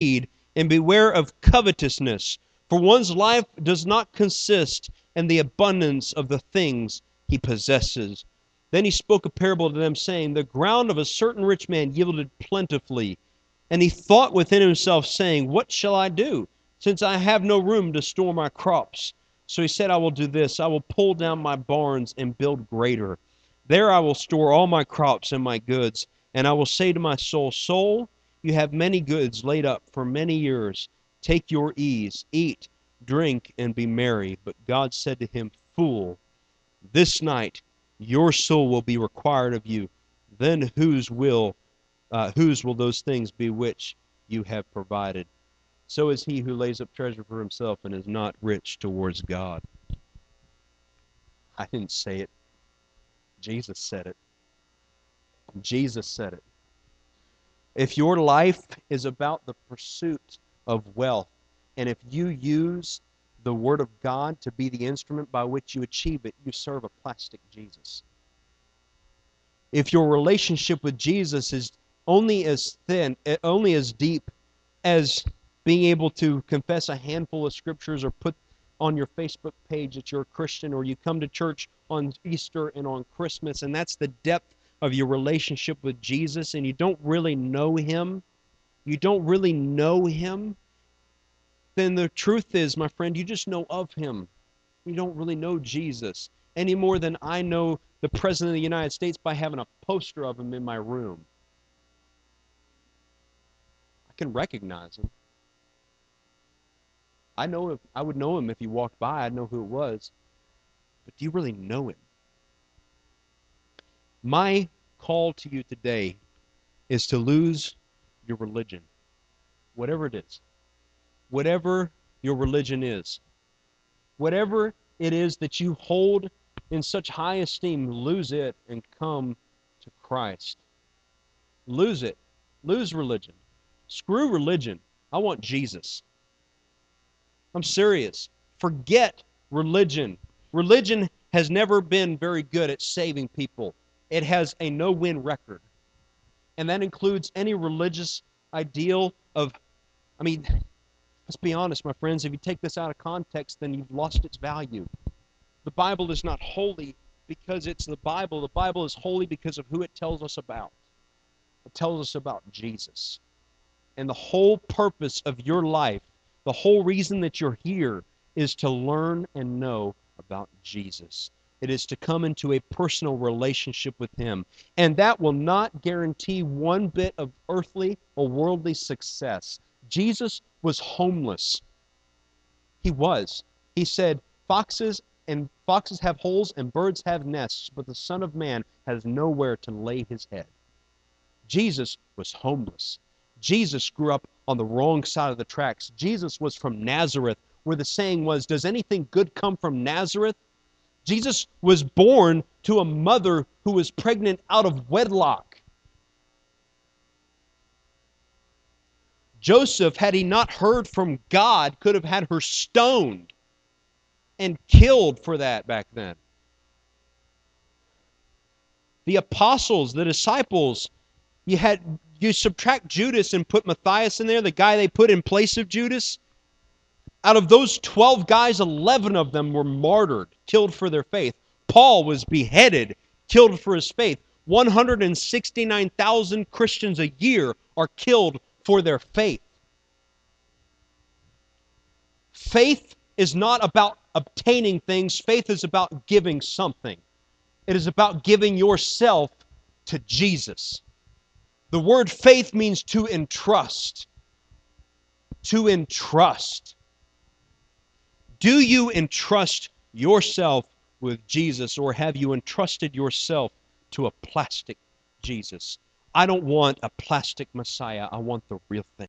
and beware of covetousness, for one's life does not consist in the abundance of the things he possesses. Then he spoke a parable to them, saying, the ground of a certain rich man yielded plentifully. And he thought within himself, saying, what shall I do, since I have no room to store my crops? So he said, I will do this. I will pull down my barns and build greater. There I will store all my crops and my goods. And I will say to my soul, soul, you have many goods laid up for many years. Take your ease, eat, drink, and be merry. But God said to him, fool, this night your soul will be required of you. Then whose will those things be which you have provided? So is he who lays up treasure for himself and is not rich towards God. I didn't say it. Jesus said it. Jesus said it. If your life is about the pursuit of wealth, and if you use the Word of God to be the instrument by which you achieve it, you serve a plastic Jesus. If your relationship with Jesus is only as thin, only as deep as being able to confess a handful of scriptures or put on your Facebook page that you're a Christian, or you come to church on Easter and on Christmas, and that's the depth of your relationship with Jesus, and you don't really know him, then the truth is, my friend, you just know of him. You don't really know Jesus any more than I know the President of the United States by having a poster of him in my room. I can recognize him. I would know him if he walked by. I'd know who it was. But do you really know him? My call to you today is to lose your religion, whatever it is, whatever your religion is, whatever it is that you hold in such high esteem, lose it and come to Christ. Lose it. Lose religion. Screw religion. I want Jesus. I'm serious. Forget religion. Religion has never been very good at saving people. It has a no-win record. And that includes any religious ideal of, let's be honest, my friends, if you take this out of context, then you've lost its value. The Bible is not holy because it's the Bible. The Bible is holy because of who it tells us about. It tells us about Jesus. And the whole purpose of your life, the whole reason that you're here, is to learn and know about Jesus. It is to come into a personal relationship with him. And that will not guarantee one bit of earthly or worldly success. Jesus was homeless. He was. He said, foxes have holes and birds have nests, but the Son of Man has nowhere to lay his head. Jesus was homeless. Jesus grew up on the wrong side of the tracks. Jesus was from Nazareth, where the saying was, does anything good come from Nazareth? Jesus was born to a mother who was pregnant out of wedlock. Joseph, had he not heard from God, could have had her stoned and killed for that back then. The apostles, the disciples, you subtract Judas and put Matthias in there, the guy they put in place of Judas. Out of those 12 guys, 11 of them were martyred, killed for their faith. Paul was beheaded, killed for his faith. 169,000 Christians a year are killed for their faith. Faith is not about obtaining things. Faith is about giving something. It is about giving yourself to Jesus. The word faith means to entrust. To entrust. Do you entrust yourself with Jesus, or have you entrusted yourself to a plastic Jesus? I don't want a plastic Messiah. I want the real thing.